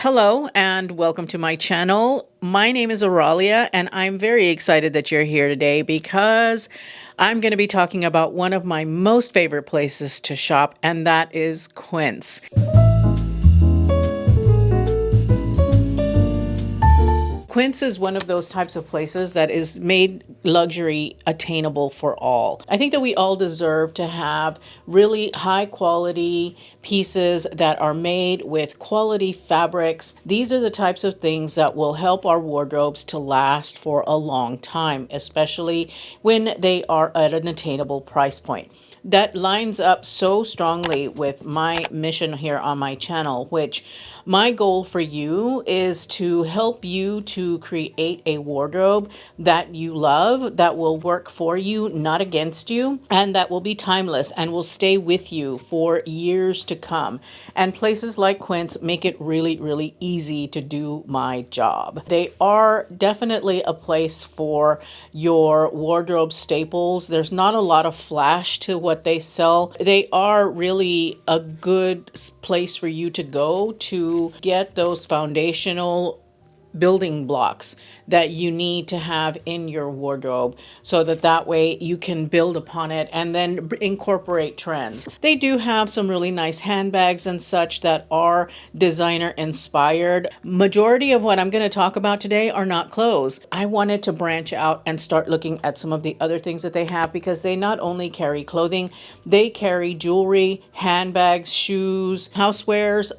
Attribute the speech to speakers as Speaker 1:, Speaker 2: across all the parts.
Speaker 1: Hello and welcome to my channel. My name is Auralia and I'm very excited that you're here today because I'm going to be talking about one of my most favorite places to shop, and that is Quince. Quince is one of those types of places that is made luxury attainable for all. I think that we all deserve to have really high quality pieces that are made with quality fabrics. These are the types of things that will help our wardrobes to last for a long time, especially when they are at an attainable price point. That lines up so strongly with my mission here on my channel, which my goal for you is to help you to create a wardrobe that you love, that will work for you, not against you, and that will be timeless and will stay with you for years to come. And places like Quince make it really, really easy to do my job. They are definitely a place for your wardrobe staples. There's not a lot of flash to what they sell. They are really a good place for you to go to get those foundational building blocks that you need to have in your wardrobe so that way you can build upon it and then incorporate trends. They do have some really nice handbags and such that are designer inspired. Majority of what I'm going to talk about today are not clothes. I wanted to branch out and start looking at some of the other things that they have, because they not only carry clothing, they carry jewelry, handbags, shoes, housewares,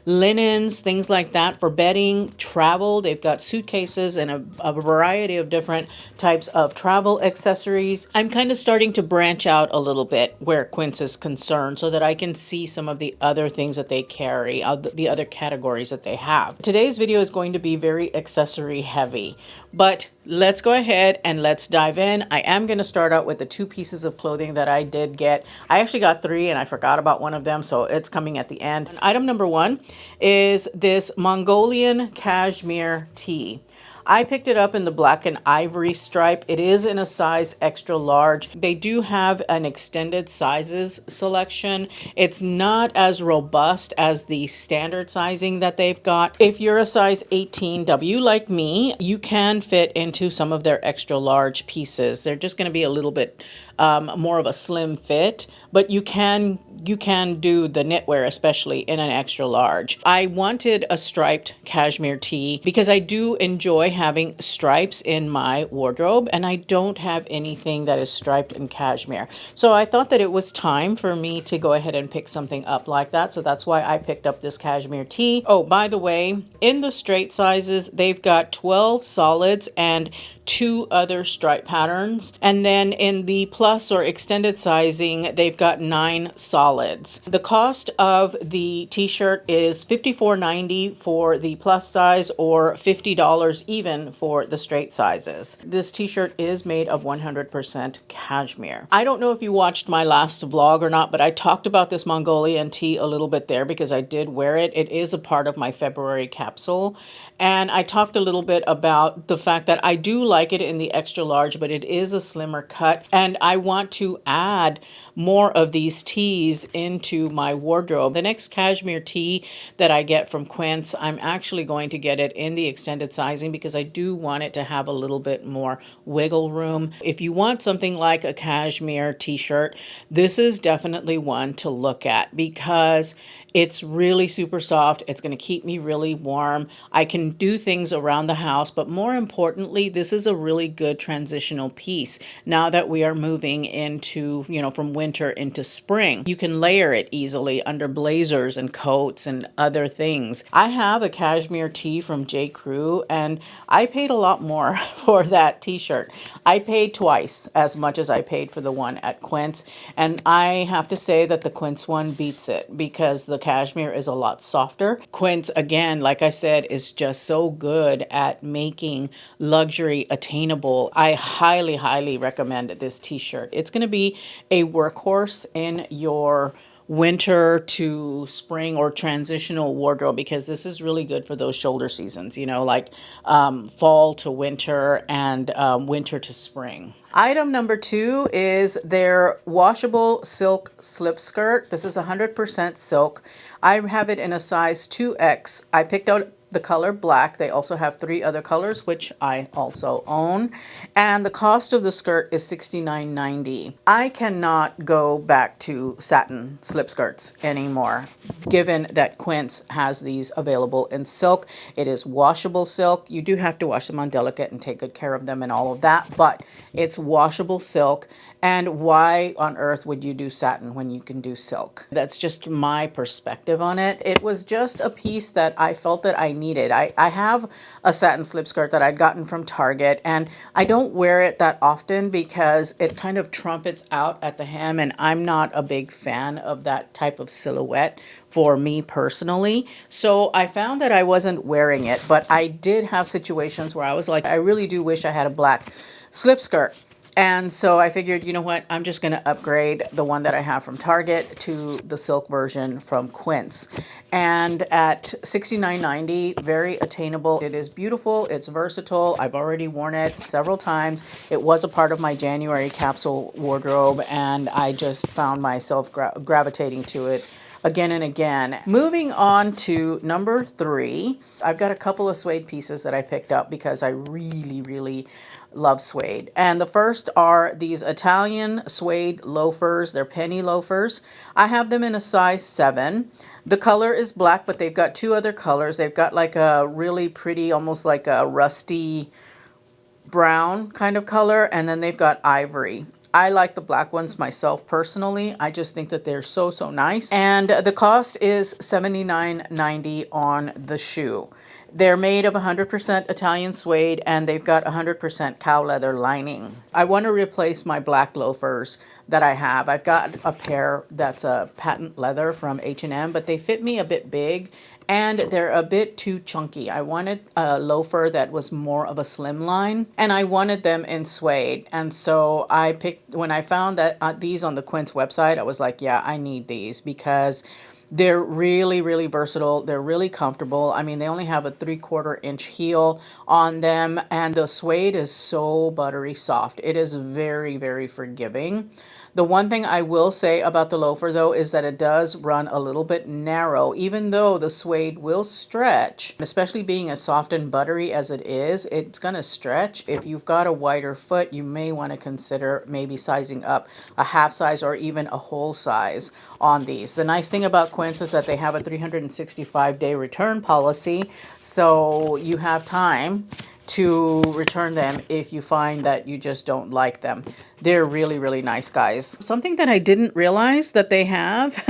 Speaker 1: linens, things like that for bedding, travel. They've got suitcases and a variety of different types of travel accessories. I'm kind of starting to branch out a little bit where Quince is concerned so that I can see some of the other things that they carry, the other categories that they have. Today's video is going to be very accessory heavy, but let's go ahead and let's dive in. I am going to start out with the two pieces of clothing that I did get. I actually got three and I forgot about one of them, so it's coming at the end. And item number one is this Mongolian cashmere tee. I picked it up in the black and ivory stripe. It is in a size extra large. They do have an extended sizes selection. It's not as robust as the standard sizing that they've got. If you're a size 18W like me, you can fit into some of their extra large pieces. They're just going to be a little bit more of a slim fit, but you can do the knitwear, especially in an extra large. I wanted a striped cashmere tee because I do enjoy having stripes in my wardrobe, and I don't have anything that is striped in cashmere. So I thought that it was time for me to go ahead and pick something up like that. So that's why I picked up this cashmere tee. Oh, by the way, in the straight sizes, they've got 12 solids and 2 other stripe patterns. And then in the plus or extended sizing, they've got 9 solids. The cost of the t-shirt is $54.90 for the plus size, or $50 even for the straight sizes. This t-shirt is made of 100% cashmere. I don't know if you watched my last vlog or not, but I talked about this Mongolian tee a little bit there because I did wear it. It is a part of my February capsule. And I talked a little bit about the fact that I do like it in the extra large, but it is a slimmer cut. And I want to add more of these tees into my wardrobe. The next cashmere tee that I get from Quince, I'm actually going to get it in the extended sizing because I do want it to have a little bit more wiggle room. If you want something like a cashmere t-shirt, this is definitely one to look at because it's really super soft. It's going to keep me really warm. I can do things around the house, but more importantly, this is a really good transitional piece. Now that we are moving into, from winter into spring, you can layer it easily under blazers and coats and other things. I have a cashmere tee from J. Crew, and I paid a lot more for that t-shirt. I paid twice as much as I paid for the one at Quince, and I have to say that the Quince one beats it because the cashmere is a lot softer. Quince, again, like I said, is just so good at making luxury attainable. I highly recommend this t-shirt. It's going to be a workhorse in your winter to spring or transitional wardrobe, because this is really good for those shoulder seasons, like fall to winter and winter to spring. Item number 2 is their washable silk slip skirt. This is 100% silk. I have it in a size 2X. I picked out the color black. They also have 3 other colors, which I also own. And the cost of the skirt is $69.90. I cannot go back to satin slip skirts anymore, given that Quince has these available in silk. It is washable silk. You do have to wash them on delicate and take good care of them and all of that, but it's washable silk. And why on earth would you do satin when you can do silk? That's just my perspective on it. It was just a piece that I felt that I needed. I have a satin slip skirt that I'd gotten from Target, and I don't wear it that often because it kind of trumpets out at the hem, and I'm not a big fan of that type of silhouette for me personally. So I found that I wasn't wearing it, but I did have situations where I was like, I really do wish I had a black slip skirt. And so I figured, you know what, I'm just going to upgrade the one that I have from Target to the silk version from Quince. And at $69.90, very attainable. It is beautiful. It's versatile. I've already worn it several times. It was a part of my January capsule wardrobe, and I just found myself gravitating to it again and again. Moving on to number 3, I've got a couple of suede pieces that I picked up because I really, really love suede. And the first are these Italian suede loafers. They're penny loafers. I have them in a size 7. The color is black, but they've got 2 other colors. They've got like a really pretty, almost like a rusty brown kind of color, and then they've got ivory. I like the black ones myself personally. I just think that they're so, so nice. And the cost is $79.90 on the shoe. They're made of 100% Italian suede, and they've got 100% cow leather lining. I want to replace my black loafers that I have. I've got a pair that's a patent leather from H&M, but they fit me a bit big and they're a bit too chunky. I wanted a loafer that was more of a slim line, and I wanted them in suede. And so I picked, when I found that these on the Quince website, I was like, yeah, I need these because they're really, really versatile. They're really comfortable. I mean, they only have a 3/4 inch heel on them, and the suede is so buttery soft. It is very, very forgiving. The one thing I will say about the loafer, though, is that it does run a little bit narrow, even though the suede will stretch, especially being as soft and buttery as it is, it's going to stretch. If you've got a wider foot, you may want to consider maybe sizing up a half size or even a whole size on these. The nice thing about Quince is that they have a 365-day return policy, so you have time to return them if you find that you just don't like them. They're really, really nice, guys. Something that I didn't realize that they have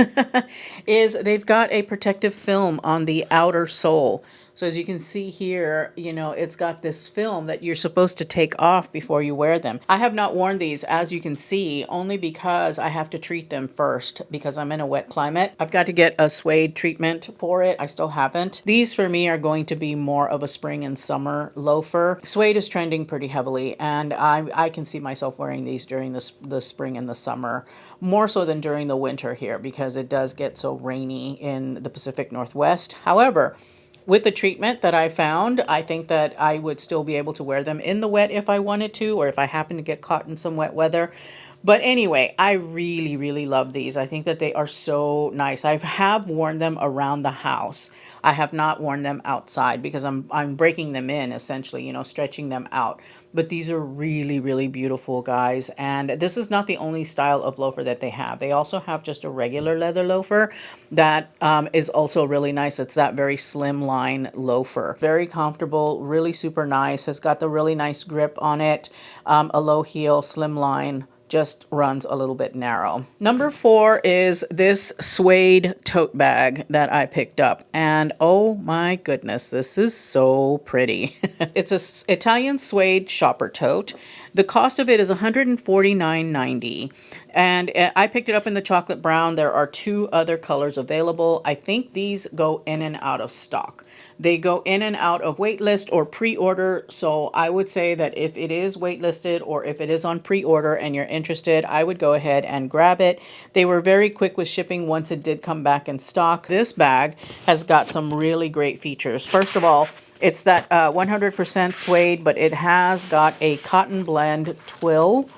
Speaker 1: is they've got a protective film on the outer sole. So as you can see here, you know, it's got this film that you're supposed to take off before you wear them. I have not worn these, as you can see, only because I have to treat them first because I'm in a wet climate. I've got to get a suede treatment for it. I still haven't. These for me are going to be more of a spring and summer loafer. Suede is trending pretty heavily, and I can see myself wearing these during the spring and the summer, more so than during the winter here because it does get so rainy in the Pacific Northwest. However, with the treatment that I found, I think that I would still be able to wear them in the wet if I wanted to, or if I happen to get caught in some wet weather. But anyway, I really, really love these. I think that they are so nice. I have worn them around the house. I have not worn them outside because I'm breaking them in, essentially, you know, stretching them out. But these are really, really beautiful, guys. And this is not the only style of loafer that they have. They also have just a regular leather loafer that is also really nice. It's that very slim line loafer. Very comfortable, really super nice. Has got the really nice grip on it. A low heel, slim line. Just runs a little bit narrow. Number 4 is this suede tote bag that I picked up. And oh my goodness, this is so pretty. It's an Italian suede shopper tote. The cost of it is $149.90. And I picked it up in the chocolate brown. There are 2 other colors available. I think these go in and out of stock. They go in and out of waitlist or pre-order. So I would say that if it is waitlisted or if it is on pre-order and you're interested, I would go ahead and grab it. They were very quick with shipping once it did come back in stock. This bag has got some really great features. First of all, it's that 100% suede, but it has got a cotton blend twill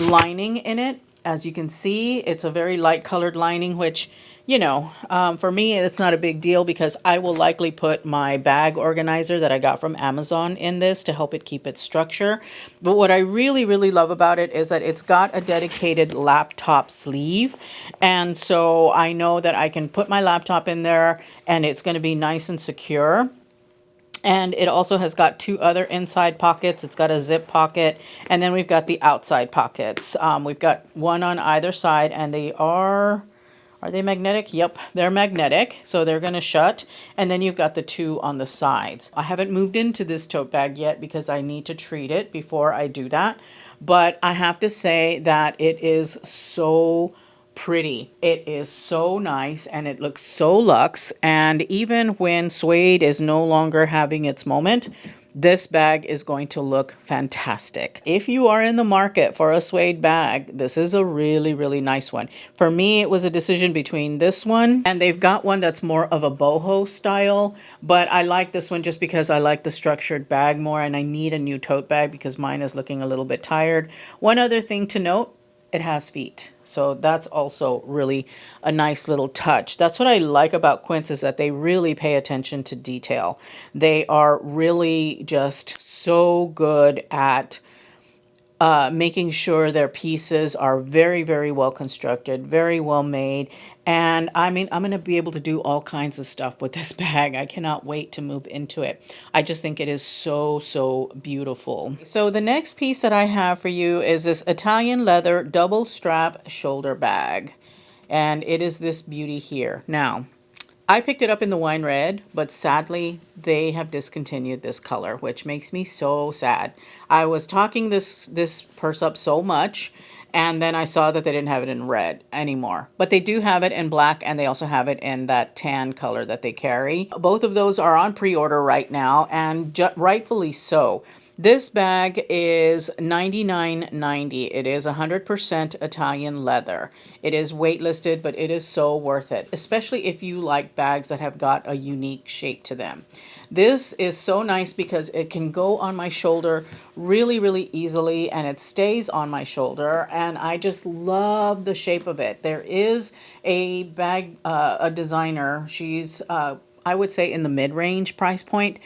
Speaker 1: lining in it. As you can see, it's a very light colored lining, which, for me, it's not a big deal because I will likely put my bag organizer that I got from Amazon in this to help it keep its structure. But what I really, really love about it is that it's got a dedicated laptop sleeve. And so I know that I can put my laptop in there and it's going to be nice and secure. And it also has got two other inside pockets. It's got a zip pocket, and then we've got the outside pockets. We've got one on either side, and are they magnetic? Yep, they're magnetic, so they're going to shut. And then you've got the two on the sides. I haven't moved into this tote bag yet because I need to treat it before I do that. But I have to say that it is so pretty. It is so nice and it looks so luxe. And even when suede is no longer having its moment, this bag is going to look fantastic. If you are in the market for a suede bag, this is a really, really nice one. For me, it was a decision between this one and they've got one that's more of a boho style, but I like this one just because I like the structured bag more and I need a new tote bag because mine is looking a little bit tired. One other thing to note, it has feet. So that's also really a nice little touch. That's what I like about Quince is that they really pay attention to detail. They are really just so good at making sure their pieces are very, very well constructed, very well made. And I mean, I'm going to be able to do all kinds of stuff with this bag. I cannot wait to move into it. I just think it is so, so beautiful. So the next piece that I have for you is this Italian leather double strap shoulder bag. And it is this beauty here. Now, I picked it up in the wine red, but sadly, they have discontinued this color, which makes me so sad. I was talking this purse up so much, and then I saw that they didn't have it in red anymore. But they do have it in black, and they also have it in that tan color that they carry. Both of those are on pre-order right now, and rightfully so. This bag is $99.90. It is 100% Italian leather. It is waitlisted, but it is so worth it, especially if you like bags that have got a unique shape to them. This is so nice because it can go on my shoulder really, really easily, and it stays on my shoulder, and I just love the shape of it. There is a bag, a designer. She's, I would say, in the mid-range price point.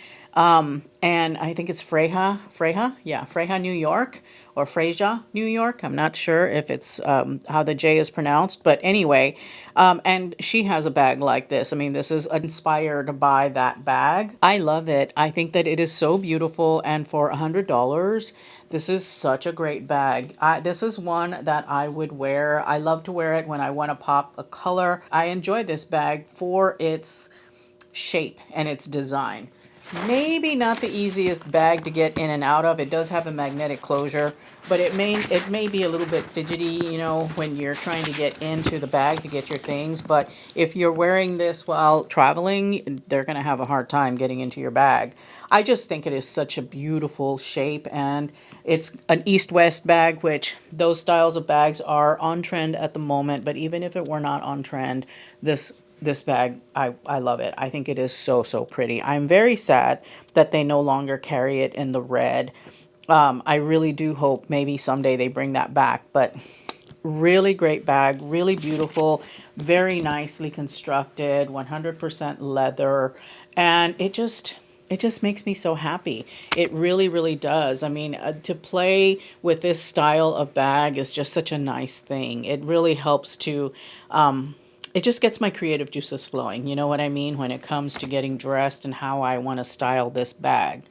Speaker 1: And I think it's Freja, New York, or Freja, New York. I'm not sure if it's how the J is pronounced, but anyway, and she has a bag like this. I mean, this is inspired by that bag. I love it. I think that it is so beautiful, and for $100, this is such a great bag. This is one that I would wear. I love to wear it when I want to pop a color. I enjoy this bag for its shape and its design. Maybe not the easiest bag to get in and out of. It does have a magnetic closure, but it may be a little bit fidgety, when you're trying to get into the bag to get your things. But if you're wearing this while traveling, they're going to have a hard time getting into your bag. I just think it is such a beautiful shape, and it's an east-west bag, which those styles of bags are on trend at the moment. But even if it were not on trend, this bag, I love it. I think it is so, so pretty. I'm very sad that they no longer carry it in the red. I really do hope maybe someday they bring that back. But really great bag, really beautiful, very nicely constructed, 100% leather. And it just makes me so happy. It really, really does. I mean, to play with this style of bag is just such a nice thing. It really helps to... it just gets my creative juices flowing, you know what I mean, when it comes to getting dressed and how I want to style this bag.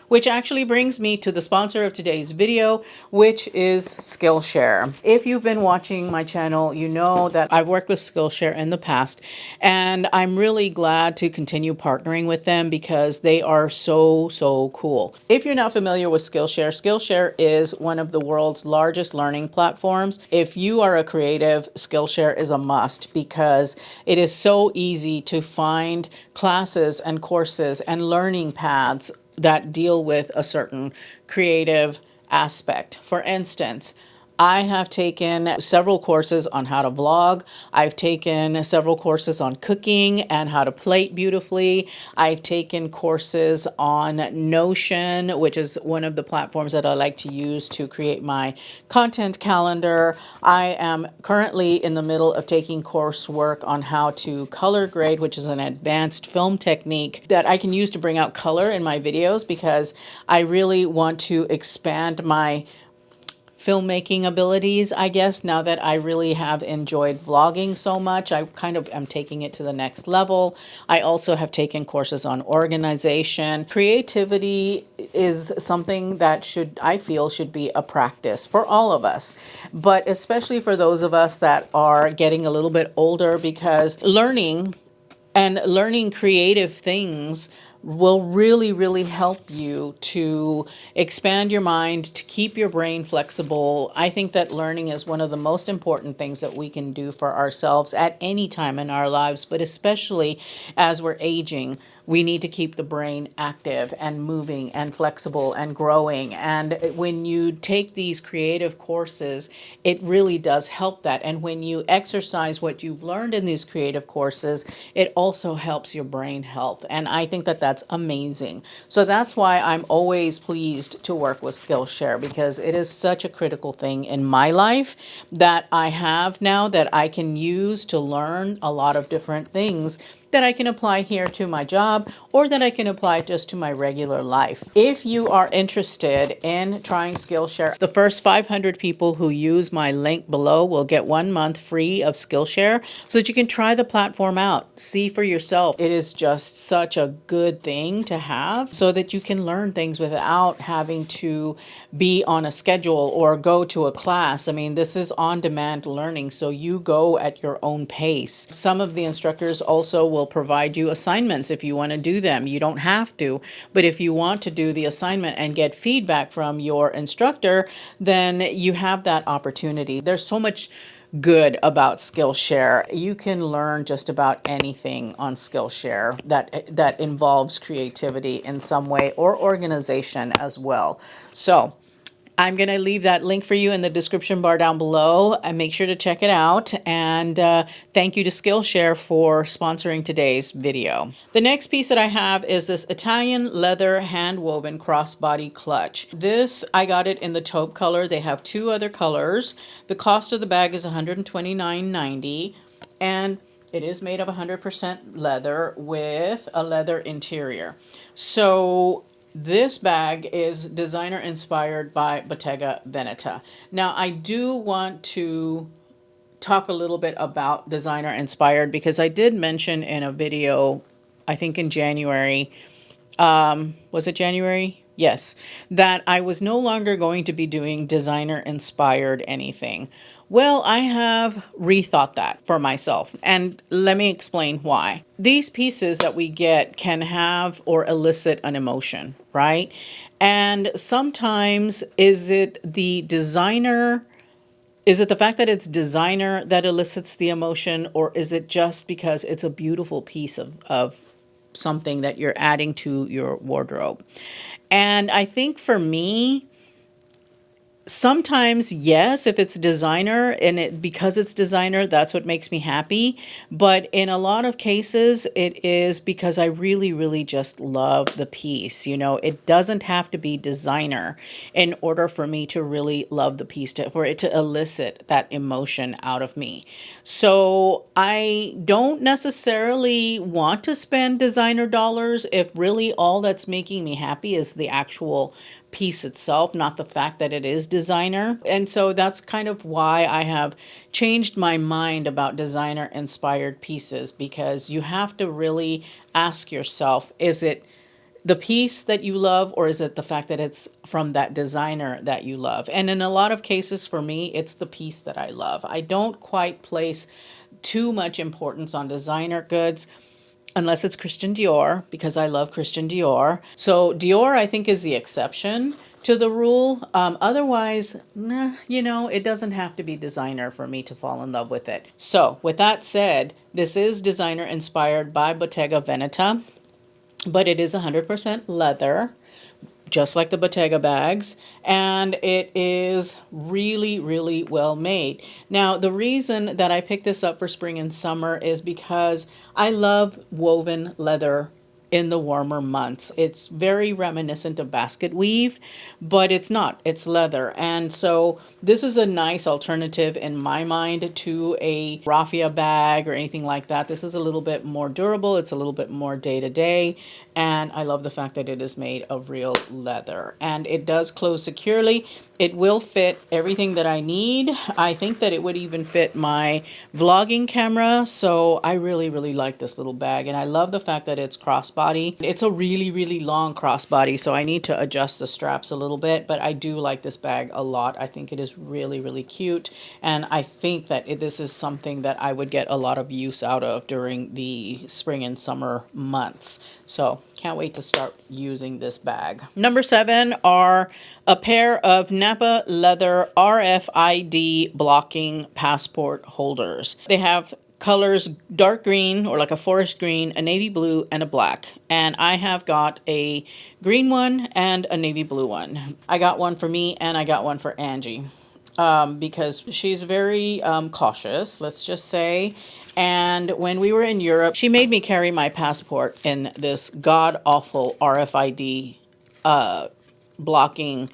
Speaker 1: Which actually brings me to the sponsor of today's video, which is Skillshare. If you've been watching my channel, you know that I've worked with Skillshare in the past, and I'm really glad to continue partnering with them because they are so cool. If you're not familiar with Skillshare, Skillshare is one of the world's largest learning platforms. If you are a creative, Skillshare is a must because it is so easy to find classes and courses and learning paths that deal with a certain creative aspect. For instance, I have taken several courses on how to vlog. I've taken several courses on cooking and how to plate beautifully. I've taken courses on Notion, which is one of the platforms that I like to use to create my content calendar. I am currently in the middle of taking coursework on how to color grade, which is an advanced film technique that I can use to bring out color in my videos because I really want to expand my filmmaking abilities, I guess, now that I really have enjoyed vlogging so much. I kind of am taking it to the next level. I also have taken courses on organization. Creativity is something that I feel should be a practice for all of us, but especially for those of us that are getting a little bit older, because learning creative things will really help you to expand your mind, to keep your brain flexible. I think that learning is one of the most important things that we can do for ourselves at any time in our lives, but especially as we're aging. We need to keep the brain active and moving and flexible and growing. And when you take these creative courses, it really does help that. And when you exercise what you've learned in these creative courses, it also helps your brain health. And I think that that's amazing. So that's why I'm always pleased to work with Skillshare, because it is such a critical thing in my life that I have now that I can use to learn a lot of different things that I can apply here to my job or that I can apply just to my regular life. If you are interested in trying Skillshare, the first 500 people who use my link below will get 1 month free of Skillshare so that you can try the platform out, see for yourself. It is just such a good thing to have so that you can learn things without having to be on a schedule or go to a class. I mean, this is on-demand learning, so you go at your own pace. Some of the instructors also will provide you assignments if you want to do them. You don't have to, but if you want to do the assignment and get feedback from your instructor, then you have that opportunity. There's so much good about Skillshare. You can learn just about anything on Skillshare that involves creativity in some way or organization as well. So I'm going to leave that link for you in the description bar down below, and make sure to check it out. And thank you to Skillshare for sponsoring today's video. The next piece that I have is this Italian leather hand-woven crossbody clutch. This, I got it in the taupe color. They have 2 other colors. The cost of the bag is $129.90, and it is made of 100% leather with a leather interior. So this bag is designer inspired by Bottega Veneta. Now, I do want to talk a little bit about designer inspired because I did mention in a video, I think in January, was it January? Yes, that I was no longer going to be doing designer inspired anything. Well, I have rethought that for myself, and let me explain why. These pieces that we get can have or elicit an emotion, right? And sometimes is it the fact that it's designer that elicits the emotion, or is it just because it's a beautiful piece of something that you're adding to your wardrobe? And I think for me, sometimes, yes, if it's designer and because it's designer, that's what makes me happy. But in a lot of cases, it is because I really just love the piece. You know, it doesn't have to be designer in order for me to really love the piece, for it to elicit that emotion out of me. So I don't necessarily want to spend designer dollars if really all that's making me happy is the actual piece itself, not the fact that it is designer. And so that's kind of why I have changed my mind about designer inspired pieces, because you have to really ask yourself, is it the piece that you love, or is it the fact that it's from that designer that you love? And in a lot of cases for me, it's the piece that I love. I don't quite place too much importance on designer goods unless it's Christian Dior, because I love Christian Dior. So Dior, I think, is the exception to the rule. Otherwise, nah, it doesn't have to be designer for me to fall in love with it. So with that said, this is designer inspired by Bottega Veneta, but it is 100% leather, just like the Bottega bags, and it is really, really well made. Now, the reason that I picked this up for spring and summer is because I love woven leather in the warmer months. It's very reminiscent of basket weave, but it's not. It's leather. And so this is a nice alternative in my mind to a raffia bag or anything like that. This is a little bit more durable. It's a little bit more day to day. And I love the fact that it is made of real leather. And it does close securely. It will fit everything that I need. I think that it would even fit my vlogging camera. So I really, really like this little bag. And I love the fact that it's crossbody. It's a really, really long crossbody, so I need to adjust the straps a little bit. But I do like this bag a lot. I think it is really, really cute. And I think that this is something that I would get a lot of use out of during the spring and summer months. So can't wait to start using this bag. Number 7 are a pair of Napa leather RFID blocking passport holders. They have colors dark green, or like a forest green, a navy blue, and a black. And I have got a green one and a navy blue one. I got one for me and I got one for Angie. Because she's very cautious, let's just say. And when we were in Europe, she made me carry my passport in this god-awful RFID blocking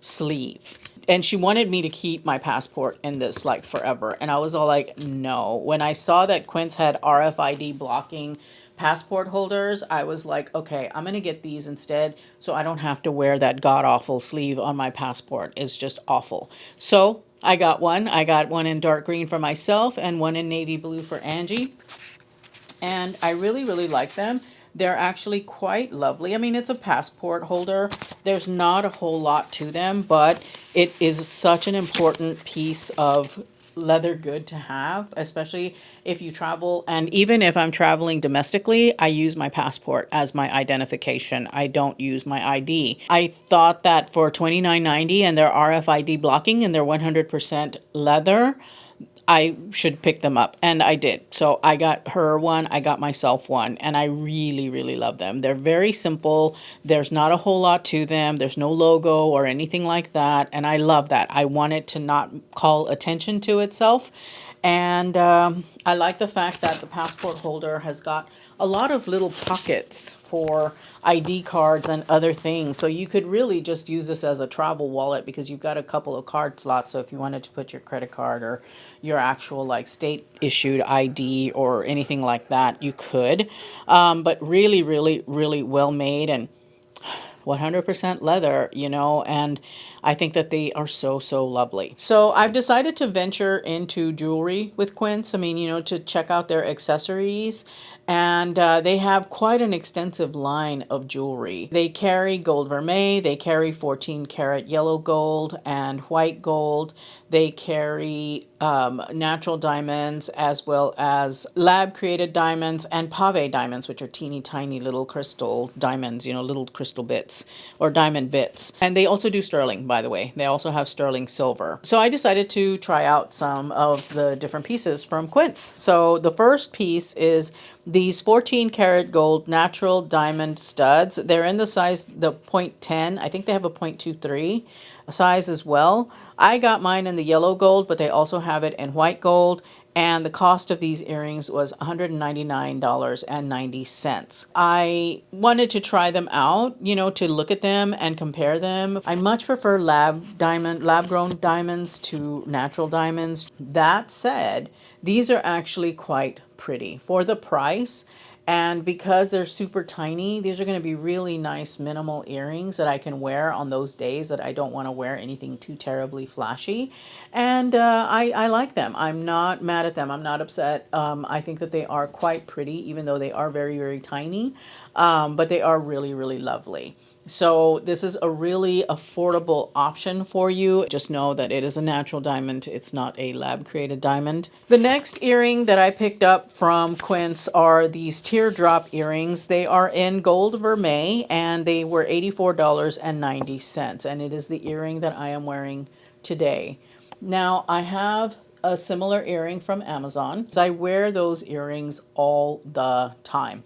Speaker 1: sleeve. And she wanted me to keep my passport in this like forever. And I was all like, no. When I saw that Quince had RFID blocking passport holders, I was like, okay, I'm going to get these instead so I don't have to wear that god-awful sleeve on my passport. It's just awful. So I got one. I got one in dark green for myself and one in navy blue for Angie. And I really, really like them. They're actually quite lovely. I mean, it's a passport holder. There's not a whole lot to them, but it is such an important piece of leather good to have, especially if you travel. And even if I'm traveling domestically, I use my passport as my identification. I don't use my ID. I thought that for $29.90 and their RFID blocking and they're 100% leather, I should pick them up, and I did. So I got her one, I got myself one, and I really, really love them. They're very simple. There's not a whole lot to them. There's no logo or anything like that, and I love that. I want it to not call attention to itself, and I like the fact that the passport holder has got a lot of little pockets for ID cards and other things. So you could really just use this as a travel wallet because you've got a couple of card slots. So if you wanted to put your credit card or your actual like state issued ID or anything like that, you could. But really, really, really well made and 100% leather, and I think that they are so, so lovely. So I've decided to venture into jewelry with Quince. I mean, to check out their accessories. And they have quite an extensive line of jewelry. They carry gold vermeil, they carry 14 karat yellow gold and white gold. They carry natural diamonds as well as lab created diamonds and pave diamonds, which are teeny tiny little crystal diamonds, little crystal bits or diamond bits. And they also do sterling, by the way. They also have sterling silver. So I decided to try out some of the different pieces from Quince. So the first piece is these 14 karat gold natural diamond studs. They're in the size, the 0.10. I think they have a 0.23 size as well. I got mine in the yellow gold, but they also have it in white gold. And the cost of these earrings was $199.90. I wanted to try them out, to look at them and compare them. I much prefer lab-grown diamonds to natural diamonds. That said, these are actually quite pretty for the price. And because they're super tiny, these are going to be really nice minimal earrings that I can wear on those days that I don't want to wear anything too terribly flashy. And I like them. I'm not mad at them. I'm not upset. I think that they are quite pretty, even though they are very, very tiny. But they are really, really lovely. So this is a really affordable option for you. Just know that it is a natural diamond. It's not a lab created diamond. The next earring that I picked up from Quince are these teardrop earrings. They are in gold vermeil and they were $84.90. And it is the earring that I am wearing today. Now I have a similar earring from Amazon. I wear those earrings all the time.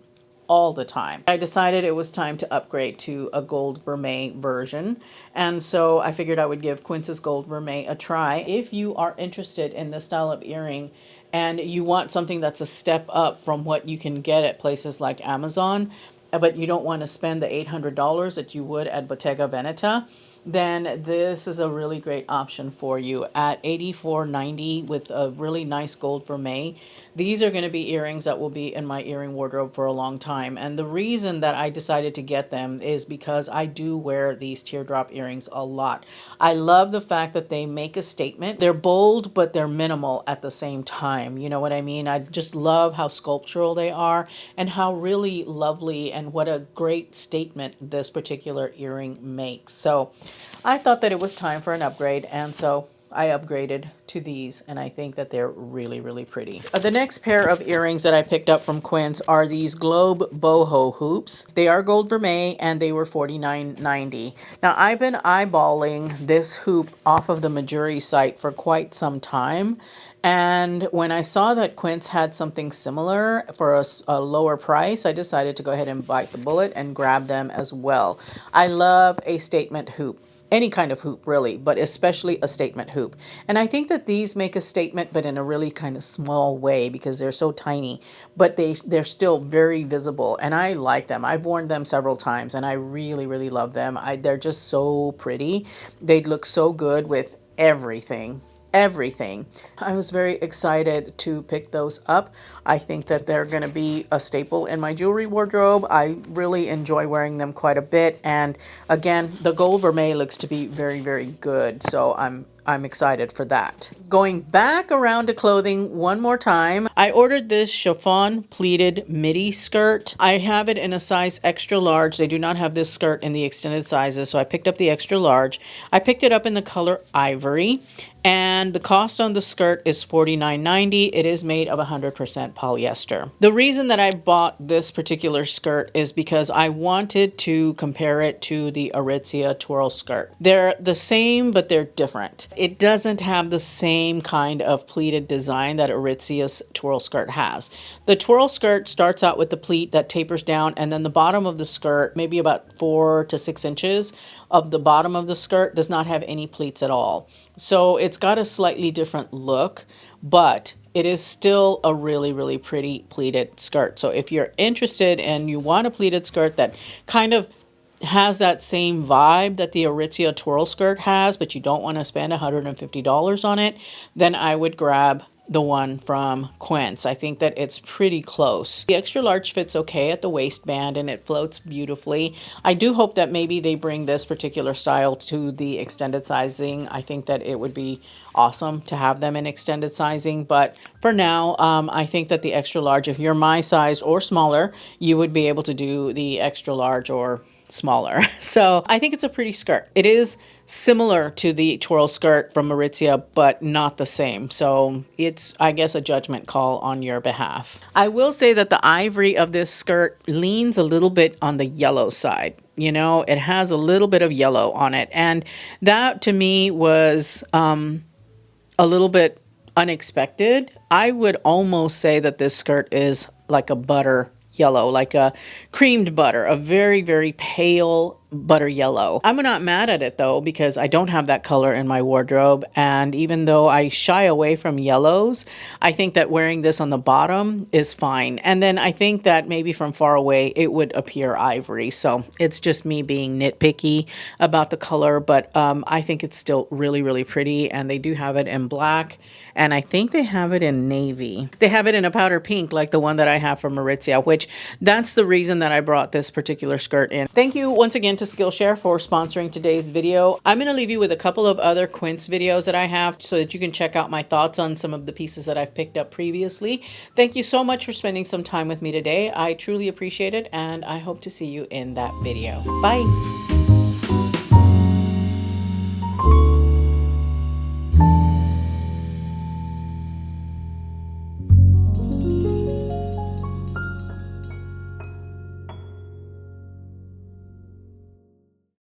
Speaker 1: All the time. I decided it was time to upgrade to a gold vermeil version. And so I figured I would give Quince's gold vermeil a try. If you are interested in this style of earring and you want something that's a step up from what you can get at places like Amazon, but you don't want to spend the $800 that you would at Bottega Veneta, then this is a really great option for you at $84.90 with a really nice gold vermeil. These are going to be earrings that will be in my earring wardrobe for a long time. And the reason that I decided to get them is because I do wear these teardrop earrings a lot. I love the fact that they make a statement. They're bold, but they're minimal at the same time. You know what I mean? I just love how sculptural they are and how really lovely and what a great statement this particular earring makes. So I thought that it was time for an upgrade, and so I upgraded to these, and I think that they're really, really pretty. The next pair of earrings that I picked up from Quince are these globe boho hoops. They are gold vermeil, and they were $49.90. Now, I've been eyeballing this hoop off of the Majuri site for quite some time, and when I saw that Quince had something similar for a lower price, I decided to go ahead and bite the bullet and grab them as well. I love a statement hoop. Any kind of hoop really, but especially a statement hoop. And I think that these make a statement, but in a really kind of small way because they're so tiny, but they're still very visible. And I like them. I've worn them several times and I really, really love them. They're just so pretty. They look so good with everything. I was very excited to pick those up. I think that they're going to be a staple in my jewelry wardrobe. I really enjoy wearing them quite a bit. And again, the gold vermeil looks to be very, very good. So I'm excited for that. Going back around to clothing one more time, I ordered this chiffon pleated midi skirt. I have it in a size extra large. They do not have this skirt in the extended sizes, so I picked up the extra large. I picked it up in the color ivory, and the cost on the skirt is $49.90. It is made of 100% polyester. The reason that I bought this particular skirt is because I wanted to compare it to the Aritzia twirl skirt. They're the same, but they're different. It doesn't have the same kind of pleated design that Aritzia's twirl skirt has. The twirl skirt starts out with the pleat that tapers down, and then the bottom of the skirt, maybe about 4 to 6 inches of the bottom of the skirt, does not have any pleats at all. So it's got a slightly different look, but it is still a really, really pretty pleated skirt. So if you're interested and you want a pleated skirt that kind of has that same vibe that the Aritzia twirl skirt has, but you don't want to spend $150 on it, then I would grab the one from Quince. I think that it's pretty close. The extra large fits okay at the waistband and it floats beautifully. I do hope that maybe they bring this particular style to the extended sizing. I think that it would be awesome to have them in extended sizing, but for now, I think that the extra large, if you're my size or smaller, you would be able to do the extra large or smaller. So I think it's a pretty skirt. It is similar to the twirl skirt from Aritzia, but not the same. So it's, I guess, a judgment call on your behalf. I will say that the ivory of this skirt leans a little bit on the yellow side. You know, it has a little bit of yellow on it. And that to me was a little bit unexpected. I would almost say that this skirt is like a butter yellow, like a creamed butter, a very, very pale butter yellow. I'm not mad at it though, because I don't have that color in my wardrobe. And even though I shy away from yellows, I think that wearing this on the bottom is fine. And then I think that maybe from far away, it would appear ivory. So it's just me being nitpicky about the color, but I think it's still really, really pretty. And they do have it in black. And I think they have it in navy. They have it in a powder pink, like the one that I have from Aritzia, which that's the reason that I brought this particular skirt in. Thank you once again to Skillshare for sponsoring today's video. I'm going to leave you with a couple of other Quince videos that I have so that you can check out my thoughts on some of the pieces that I've picked up previously. Thank you so much for spending some time with me today. I truly appreciate it, and I hope to see you in that video. Bye.